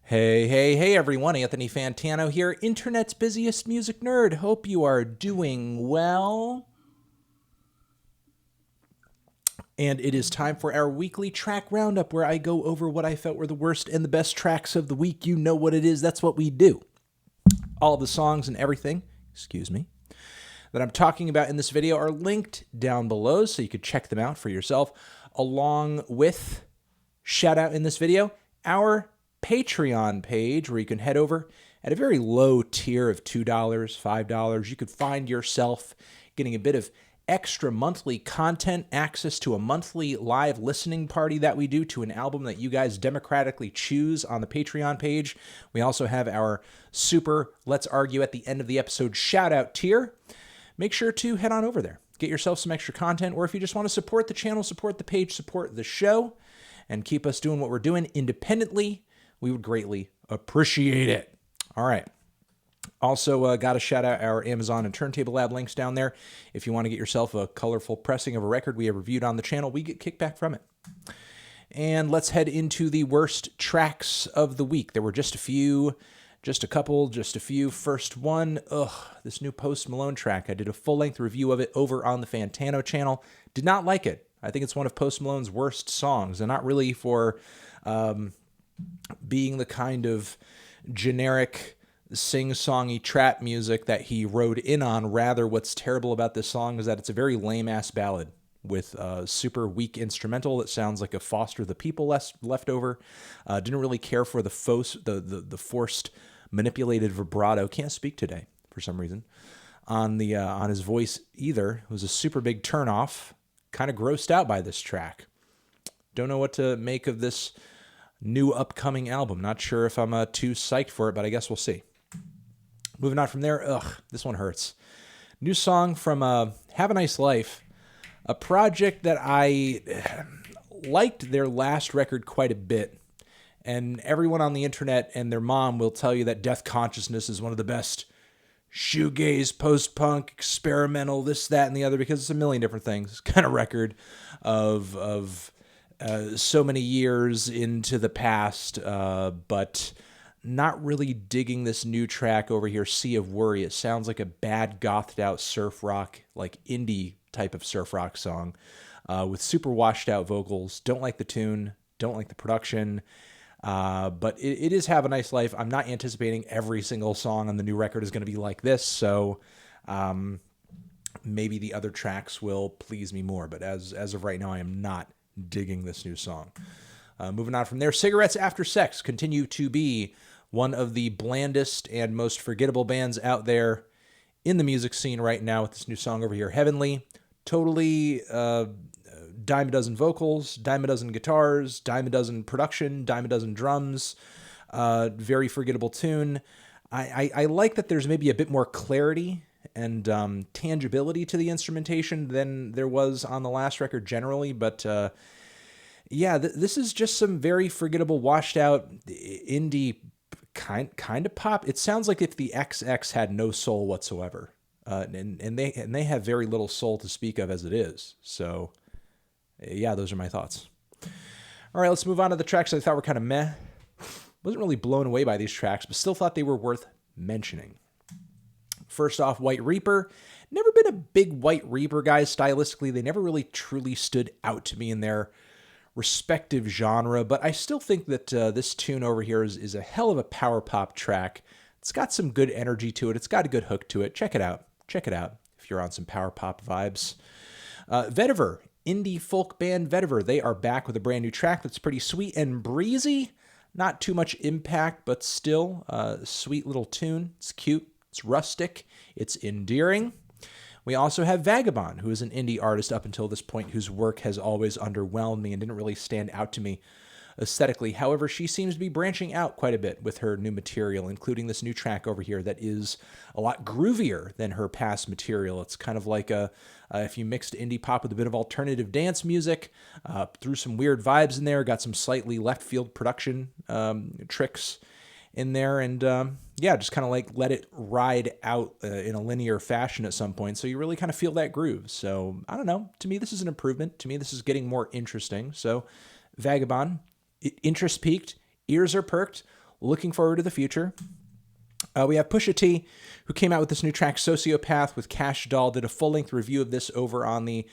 Hey, everyone. Anthony Fantano here, internet's busiest music nerd. Hope you are doing well. And it is time for our weekly track roundup where I go over what I felt were the worst and the best tracks of the week. You know what it is. That's what we do. All the songs and everything, that I'm talking about in this video are linked down below so you could check them out for yourself, along with, shout out in this video, our Patreon page where you can head over at a very low tier of $2, $5. You could find yourself getting a bit of extra monthly content, access to a monthly live listening party that we do to an album that you guys democratically choose on the Patreon page. We also have our super Let's Argue at the end of the episode shout out tier. Make sure to head on over there. Get yourself some extra content, or if you just want to support the channel, support the page, support the show, and keep us doing what we're doing independently, we would greatly appreciate it. All right. Also, got to shout out our Amazon and Turntable Lab links down there. If you want to get yourself a colorful pressing of a record we have reviewed on the channel, we get kickback from it. And let's head into the worst tracks of the week. There were just a few. First one, this new Post Malone track. I did a full-length review of it over on the Fantano channel. Did not like it. I think it's one of Post Malone's worst songs, and not really for being the kind of generic sing-songy trap music that he rode in on. Rather, what's terrible about this song is that it's a very lame-ass ballad with a super weak instrumental that sounds like a Foster the People leftover. Didn't really care for the forced, manipulated vibrato. Can't speak today for some reason on his voice either. It was a super big turnoff. Kind of grossed out by this track. Don't know what to make of this new upcoming album. Not sure if I'm too psyched for it, but I guess we'll see. Moving on from there, this one hurts. New song from Have a Nice Life, a project that I liked their last record quite a bit. And everyone on the internet and their mom will tell you that Death Consciousness is one of the best shoegaze, post-punk, experimental, this, that, and the other, because it's a million different things. Kind of record of so many years into the past, but not really digging this new track over here, Sea of Worry. It sounds like a bad gothed out surf rock, like indie type of surf rock song, with super washed out vocals. Don't like the tune, don't like the production, but it is Have a Nice Life. I'm not anticipating every single song on the new record is going to be like this, so maybe the other tracks will please me more, but as of right now, I am not digging this new song. Moving on from there, Cigarettes After Sex continue to be one of the blandest and most forgettable bands out there in the music scene right now with this new song over here, Heavenly. Totally dime a dozen vocals, dime a dozen guitars, dime a dozen production, dime a dozen drums, very forgettable tune. I like that there's maybe a bit more clarity and tangibility to the instrumentation than there was on the last record generally, but this is just some very forgettable, washed out indie kind of pop. It sounds like if the XX had no soul whatsoever, and they have very little soul to speak of as it is. So, yeah, those are my thoughts. All right, let's move on to the tracks I thought were kind of meh. Wasn't really blown away by these tracks, but still thought they were worth mentioning. First off, White Reaper. Never been a big White Reaper guy stylistically. They never really truly stood out to me in their respective genre, but I still think that this tune over here is a hell of a power pop track. It's got some good energy to it. It's got a good hook to it. Check it out if you're on some power pop vibes. Vetiver, indie folk band Vetiver. They are back with a brand new track that's pretty sweet and breezy. Not too much impact, but still a sweet little tune. It's cute. It's rustic. It's endearing. We also have Vagabon, who is an indie artist up until this point, whose work has always underwhelmed me and didn't really stand out to me aesthetically. However, she seems to be branching out quite a bit with her new material, including this new track over here that is a lot groovier than her past material. It's kind of like if you mixed indie pop with a bit of alternative dance music, threw some weird vibes in there, got some slightly left field production tricks in there, and just kind of like let it ride out in a linear fashion at some point, so you really kind of feel that groove. So I don't know, to me this is an improvement. To me this is getting more interesting. So Vagabond, interest peaked, ears are perked. looking forward to the future. We have Pusha T, who came out with this new track, Sociopath, with Kash Doll. Did a full-length review of this over on the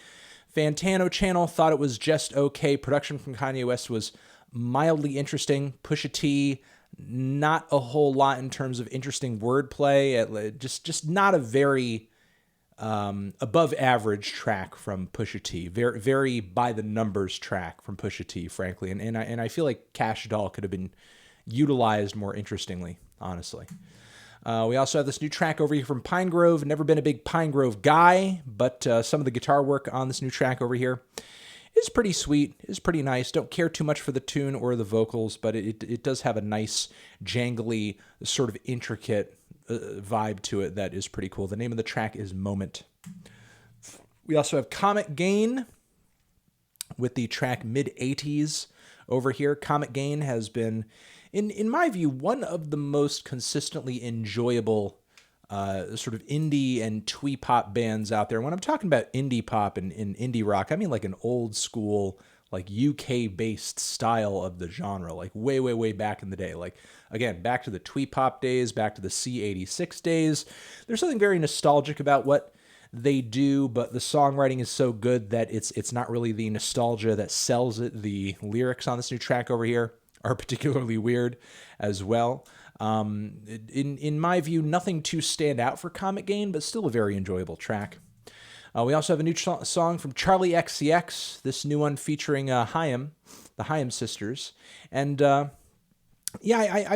Fantano channel. Thought it was just okay. Production from Kanye West was mildly interesting. Pusha T, not a whole lot in terms of interesting wordplay. Just not a very above average track from Pusha T. Very, very by the numbers track from Pusha T, frankly. And I feel like Kash Doll could have been utilized more interestingly, honestly. We also have this new track over here from Pinegrove. Never been a big Pinegrove guy, but some of the guitar work on this new track over here is pretty sweet, is pretty nice. Don't care too much for the tune or the vocals, but it does have a nice, jangly, sort of intricate vibe to it that is pretty cool. The name of the track is Moment. We also have Comet Gain with the track Mid-80s over here. Comet Gain has been, in my view, one of the most consistently enjoyable sort of indie and twee pop bands out there. When I'm talking about indie pop and indie rock, I mean like an old school, like UK-based style of the genre, like way, way, way back in the day. Like, again, back to the twee pop days, back to the C86 days. There's something very nostalgic about what they do, but the songwriting is so good that it's not really the nostalgia that sells it. The lyrics on this new track over here are particularly weird as well. In my view, nothing to stand out for Comet Gain, but still a very enjoyable track. We also have a new song from Charli XCX, this new one featuring HAIM, the HAIM sisters. And I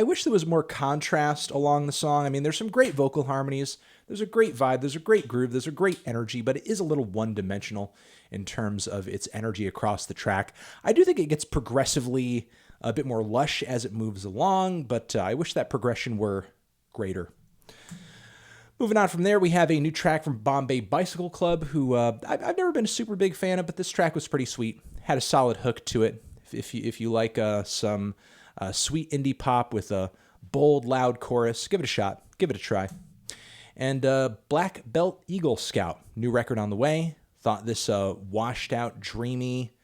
wish there was more contrast along the song. I mean, there's some great vocal harmonies. There's a great vibe. There's a great groove. There's a great energy, but it is a little one-dimensional in terms of its energy across the track. I do think it gets progressively a bit more lush as it moves along, but I wish that progression were greater. Moving on from there, we have a new track from Bombay Bicycle Club, who I've never been a super big fan of, but this track was pretty sweet. Had a solid hook to it. If you like some sweet indie pop with a bold, loud chorus, give it a shot. Give it a try. And Black Belt Eagle Scout, new record on the way. Thought this washed out, dreamy,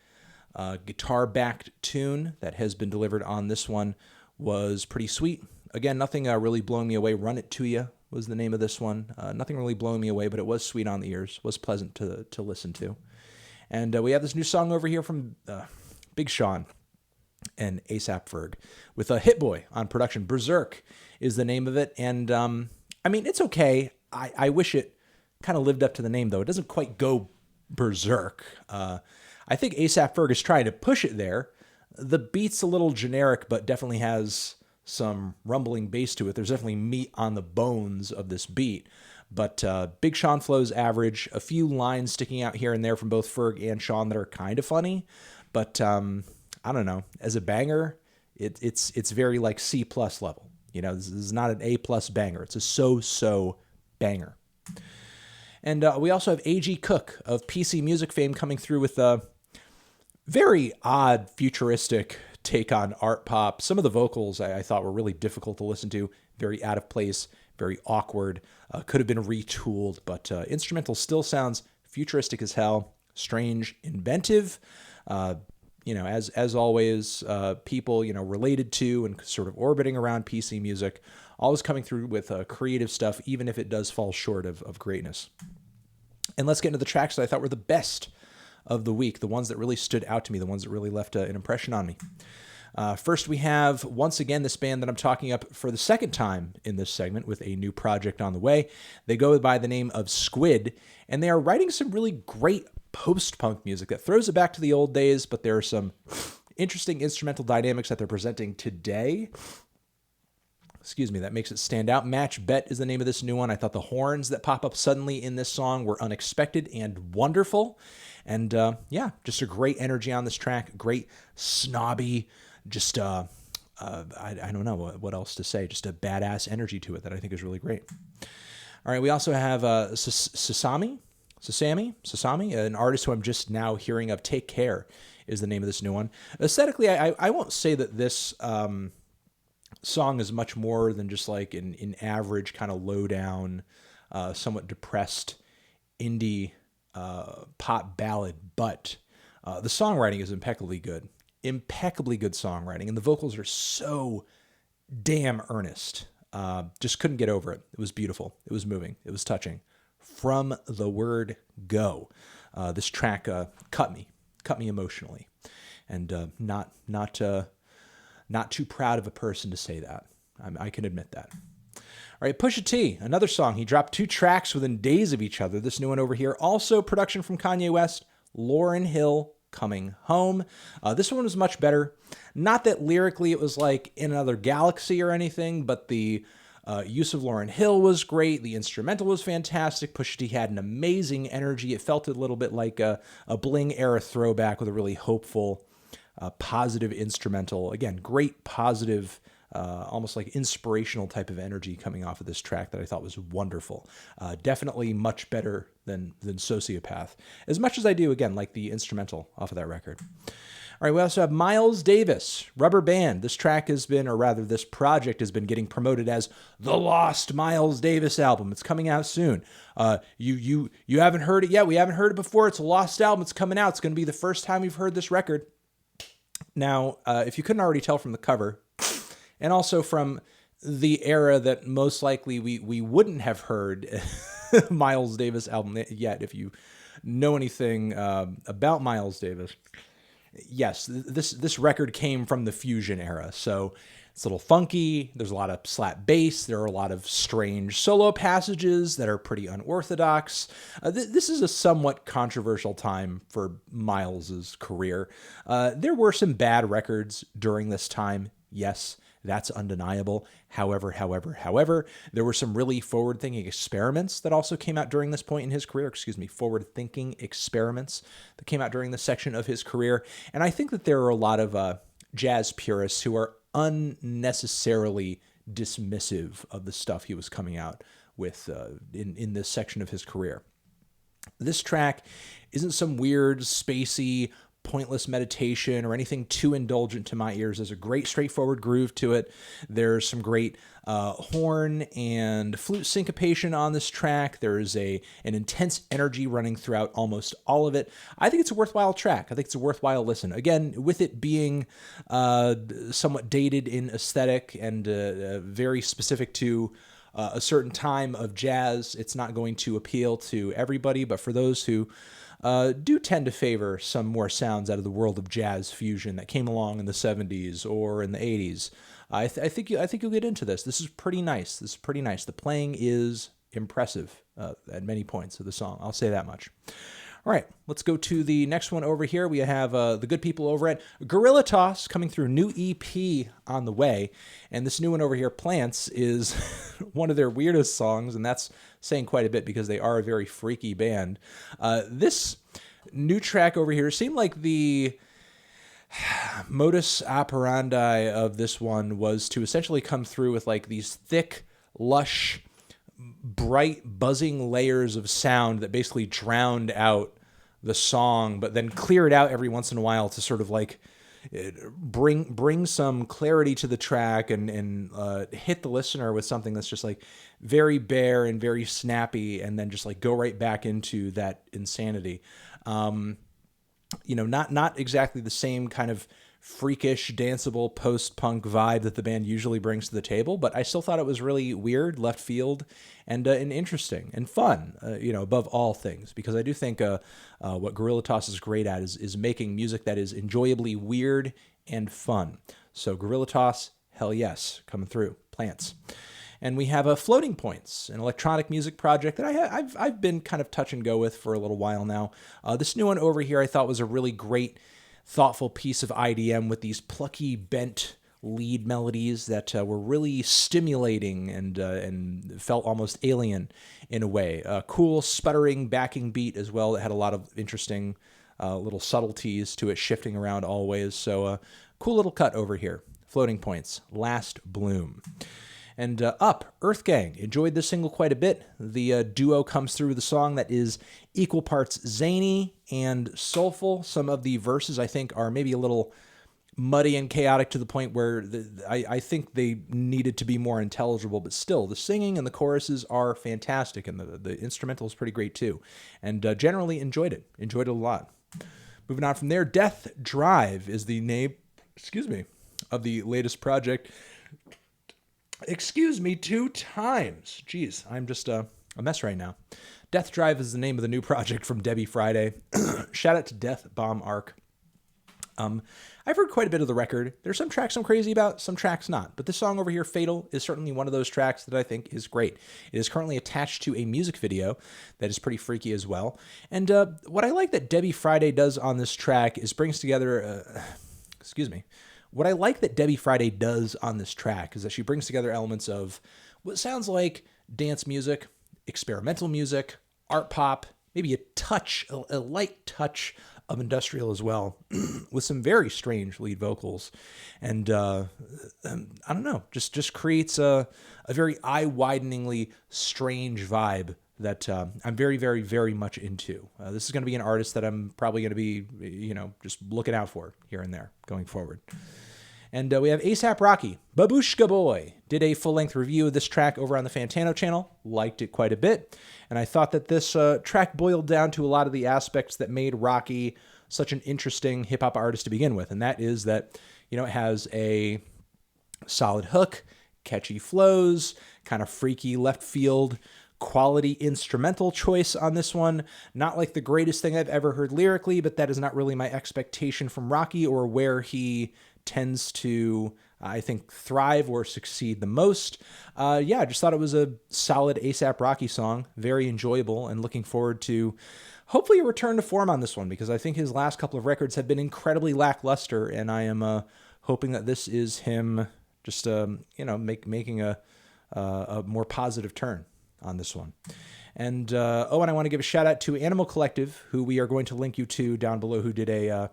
guitar-backed tune that has been delivered on this one was pretty sweet. Again, nothing really blowing me away. Run It To Ya was the name of this one. Nothing really blowing me away, but it was sweet on the ears, was pleasant to listen to. And we have this new song over here from Big Sean and A$AP Ferg with a Hit Boy on production. Bezerk is the name of it. And I mean, it's okay. I wish it kind of lived up to the name, though. It doesn't quite go berserk. I think A$AP Ferg is trying to push it there. The beat's a little generic, but definitely has some rumbling bass to it. There's definitely meat on the bones of this beat. But Big Sean flows average. A few lines sticking out here and there from both Ferg and Sean that are kind of funny. But I don't know. As a banger, it's very like C+ level. You know, this is not an A+ banger. It's a so banger. And we also have A.G. Cook of PC Music fame coming through with a very odd, futuristic take on art pop. Some of the vocals I thought were really difficult to listen to, very out of place, very awkward, could have been retooled, but instrumental still sounds futuristic as hell, strange, inventive. As always, people, related to and sort of orbiting around PC music, always coming through with creative stuff, even if it does fall short of greatness. And let's get into the tracks that I thought were the best of the week, the ones that really stood out to me, the ones that really left an impression on me. First, we have, once again, this band that I'm talking up for the second time in this segment with a new project on the way. They go by the name of Squid, and they are writing some really great post-punk music that throws it back to the old days, but there are some interesting instrumental dynamics that they're presenting today. Excuse me, that makes it stand out. Match Bet is the name of this new one. I thought the horns that pop up suddenly in this song were unexpected and wonderful. And just a great energy on this track. Great snobby, just, I don't know what else to say. Just a badass energy to it that I think is really great. All right, we also have Sasami, an artist who I'm just now hearing of. Take Care is the name of this new one. Aesthetically, I won't say that this song is much more than just like an average kind of low down, somewhat depressed indie pop ballad, but the songwriting is impeccably good songwriting, and the vocals are so damn earnest. Just couldn't get over it. It was beautiful. It was moving. It was touching. From the word go, this track cut me emotionally, and not too proud of a person to say that. I can admit that. All right, Pusha T, another song. He dropped 2 tracks within days of each other. This new one over here, also production from Kanye West, Lauryn Hill, Coming Home. This one was much better. Not that lyrically it was like in another galaxy or anything, but the use of Lauryn Hill was great. The instrumental was fantastic. Pusha T had an amazing energy. It felt a little bit like a Bling era throwback with a really hopeful, positive instrumental. Again, great positive, almost like inspirational type of energy coming off of this track that I thought was wonderful. Definitely much better than Sociopath. As much as I do, again, like the instrumental off of that record. All right, we also have Miles Davis, Rubberband. This track has been, or rather this project has been getting promoted as the Lost Miles Davis album. It's coming out soon. You haven't heard it yet. We haven't heard it before. It's a lost album. It's coming out. It's going to be the first time you've heard this record. Now, if you couldn't already tell from the cover, and also from the era that most likely we wouldn't have heard Miles Davis album yet, if you know anything about Miles Davis. Yes, this record came from the Fusion era, so it's a little funky. There's a lot of slap bass. There are a lot of strange solo passages that are pretty unorthodox. This is a somewhat controversial time for Miles's career. There were some bad records during this time, yes. That's undeniable. However, there were some really forward-thinking experiments that also came out during this point in his career. Forward-thinking experiments that came out during this section of his career. And I think that there are a lot of jazz purists who are unnecessarily dismissive of the stuff he was coming out with in this section of his career. This track isn't some weird, spacey, pointless meditation or anything too indulgent to my ears. There's a great straightforward groove to it. There's some great horn and flute syncopation on this track. There's an intense energy running throughout almost all of it. I think it's a worthwhile track. I think it's a worthwhile listen. Again, with it being somewhat dated in aesthetic and very specific to a certain time of jazz, it's not going to appeal to everybody, but for those who do tend to favor some more sounds out of the world of jazz fusion that came along in the 70s or in the 80s. I think you'll get into this. This is pretty nice. The playing is impressive at many points of the song. I'll say that much. All right, let's go to the next one over here. We have the good people over at Guerilla Toss coming through, new EP on the way. And this new one over here, Plants, is one of their weirdest songs, and that's saying quite a bit because they are a very freaky band. This new track over here seemed like the modus operandi of this one was to essentially come through with like these thick, lush, bright, buzzing layers of sound that basically drowned out the song, but then clear it out every once in a while to sort of like bring some clarity to the track and hit the listener with something that's just like very bare and very snappy, and then just like go right back into that insanity. Not exactly the same kind of freakish, danceable post-punk vibe that the band usually brings to the table, but I still thought it was really weird, left field, and interesting and fun, above all things, because I do think what Guerilla Toss is great at is making music that is enjoyably weird and fun. So Guerilla Toss, hell yes, coming through. Plants. And we have Floating Points, an electronic music project that I've been kind of touch and go with for a little while now. This new one over here I thought was a really great, thoughtful piece of IDM with these plucky, bent lead melodies that were really stimulating and felt almost alien in a way. Cool, sputtering backing beat as well that had a lot of interesting little subtleties to it, shifting around always. So cool little cut over here. Floating Points, Last Bloom. And Up, EarthGang. Enjoyed this single quite a bit. The duo comes through with a song that is equal parts zany and soulful. Some of the verses, I think, are maybe a little muddy and chaotic to the point where I think they needed to be more intelligible, but still, the singing and the choruses are fantastic, and the instrumental is pretty great too. And generally enjoyed it. Enjoyed it a lot. Moving on from there, Death Drive is the name, of the latest project. Excuse me 2 times. Jeez, I'm just a mess right now. Death Drive is the name of the new project from Debby Friday. Shout out to Death Bomb Arc. I've heard quite a bit of the record. There's some tracks I'm crazy about, some tracks not. But this song over here, Fatal, is certainly one of those tracks that I think is great. It is currently attached to a music video that is pretty freaky as well. And what I like that Debby Friday does on this track is brings together... What I like that Debby Friday does on this track is that she brings together elements of what sounds like dance music, experimental music, art pop, maybe a light touch of industrial as well, with some very strange lead vocals. And I don't know, just creates a very eye-wideningly strange vibe that I'm very, very, very much into. This is going to be an artist that I'm probably going to be, just looking out for here and there going forward. And we have A$AP Rocky. Babushka Boi did a full-length review of this track over on the Fantano channel. Liked it quite a bit. And I thought that this track boiled down to a lot of the aspects that made Rocky such an interesting hip-hop artist to begin with. And that is that, it has a solid hook, catchy flows, kind of freaky left field, quality instrumental choice on this one. Not like the greatest thing I've ever heard lyrically, but that is not really my expectation from Rocky or where he tends to, I think, thrive or succeed the most. I just thought it was a solid A$AP Rocky song, very enjoyable, and looking forward to hopefully a return to form on this one, because I think his last couple of records have been incredibly lackluster, and I am hoping that this is him just, making a more positive turn on this one. And and I want to give a shout out to Animal Collective, who we are going to link you to down below, who did a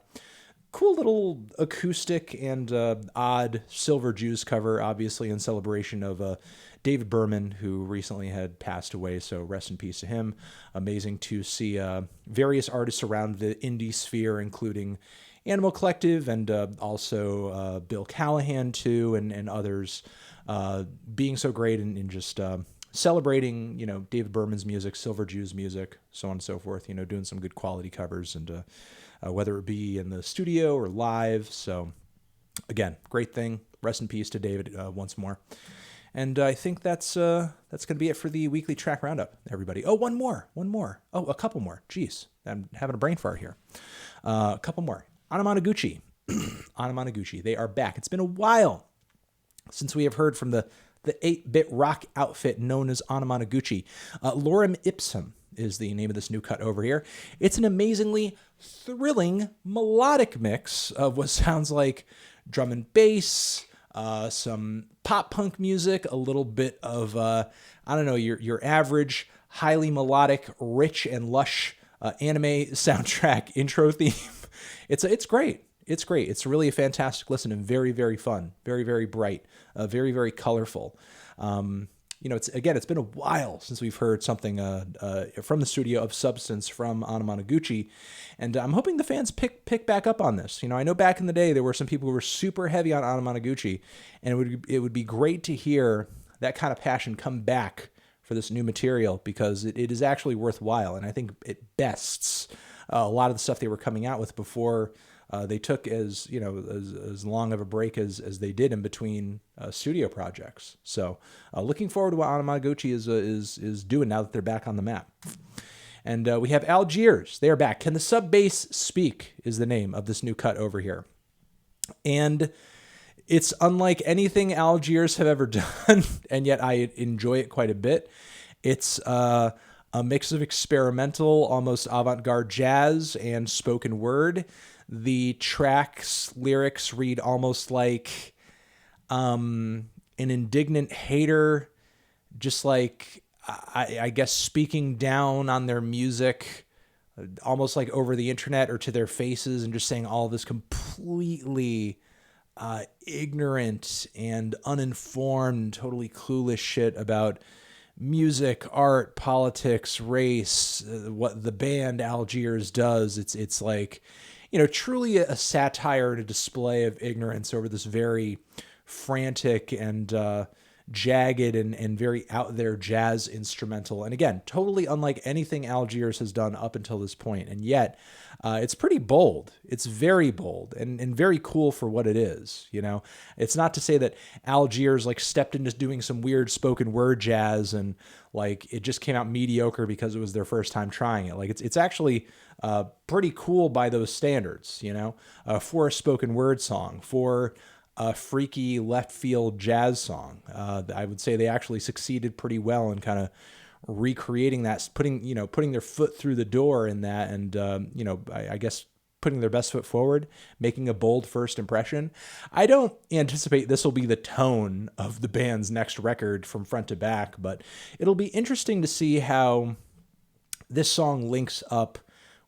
cool little acoustic and odd Silver Jews cover, obviously in celebration of David Berman, who recently had passed away, so rest in peace to him. Amazing to see various artists around the indie sphere, including Animal Collective and also Bill Callahan, too, and others being so great and just celebrating, David Berman's music, Silver Jews music, so on and so forth, doing some good quality covers, and whether it be in the studio or live. So again, great thing. Rest in peace to David once more. And I think that's going to be it for the weekly track roundup, everybody. Oh, one more. Oh, a couple more. Jeez, I'm having a brain fart here. A couple more. Anamanaguchi. Anamanaguchi. They are back. It's been a while since we have heard from the 8-bit rock outfit known as Anamanaguchi. Lorem Ipsum is the name of this new cut over here. It's an amazingly thrilling melodic mix of what sounds like drum and bass, some pop punk music, a little bit of your average highly melodic, rich and lush anime soundtrack intro theme. It's great. It's great. It's really a fantastic listen and very, very fun, very, very bright, very, very colorful. It's been a while since we've heard something from the studio of substance from Anamanaguchi, and I'm hoping the fans pick back up on this. I know back in the day there were some people who were super heavy on Anamanaguchi, and it would be great to hear that kind of passion come back for this new material, because it is actually worthwhile, and I think it bests a lot of the stuff they were coming out with before they took as long of a break as they did in between studio projects. So looking forward to what Anamanaguchi is doing now that they're back on the map. And we have Algiers. They are back. Can the Subbase Speak is the name of this new cut over here. And it's unlike anything Algiers have ever done, and yet I enjoy it quite a bit. It's a mix of experimental, almost avant-garde jazz and spoken word. The track's lyrics read almost like an indignant hater, just like, I guess, speaking down on their music, almost like over the internet or to their faces, and just saying all this completely ignorant and uninformed, totally clueless shit about music, art, politics, race, what the band Algiers does. It's like, truly a satire and a display of ignorance over this very frantic and jagged and very out there jazz instrumental. And again, totally unlike anything Algiers has done up until this point. And yet it's pretty bold. It's very bold and very cool for what it is. You know, it's not to say that Algiers like stepped into doing some weird spoken word jazz and like it just came out mediocre because it was their first time trying it. Like it's actually pretty cool by those standards, you know, for a spoken word song, for a freaky left field jazz song. I would say they actually succeeded pretty well in kind of recreating that, putting their foot through the door in that, and I guess putting their best foot forward, making a bold first impression. I don't anticipate this will be the tone of the band's next record from front to back, but it'll be interesting to see how this song links up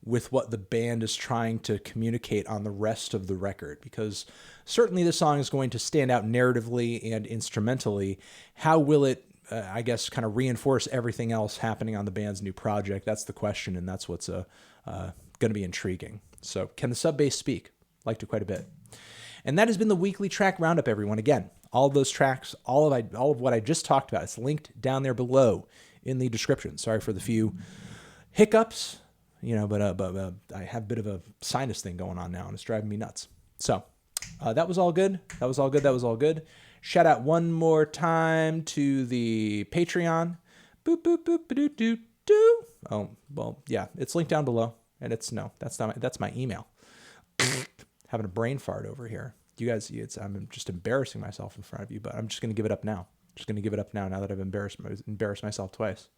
with what the band is trying to communicate on the rest of the record, because certainly this song is going to stand out narratively and instrumentally. How will it, I guess, kind of reinforce everything else happening on the band's new project? That's the question, and that's what's going to be intriguing. So can the Subbase speak? Liked it quite a bit. And that has been the weekly track roundup, everyone. Again, all of those tracks, all of what I just talked about, it's linked down there below in the description. Sorry for the few hiccups, but I have a bit of a sinus thing going on now, and it's driving me nuts. So that was all good. That was all good. Shout out one more time to the Patreon. Boop, boop, boop, ba-doo, doo, doo. Oh, well, yeah, it's linked down below. And that's my email. Having a brain fart over here. You guys, I'm just embarrassing myself in front of you, but I'm just going to give it up now. Now that I've embarrassed myself twice,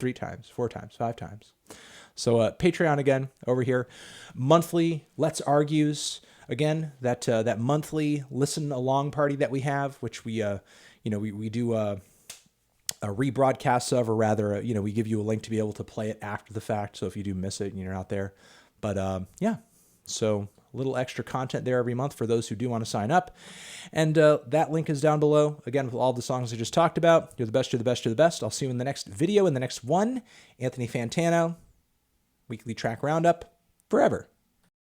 3 times, 4 times, 5 times. So Patreon again over here. Monthly Let's Argues. Again, that monthly listen along party that we have, which we do a rebroadcast of, or rather, we give you a link to be able to play it after the fact. So if you do miss it and you're not there, but yeah, so a little extra content there every month for those who do want to sign up. And that link is down below. Again, with all the songs I just talked about. You're the best, you're the best, you're the best. I'll see you in the next video, in the next one. Anthony Fantano, weekly track roundup, forever.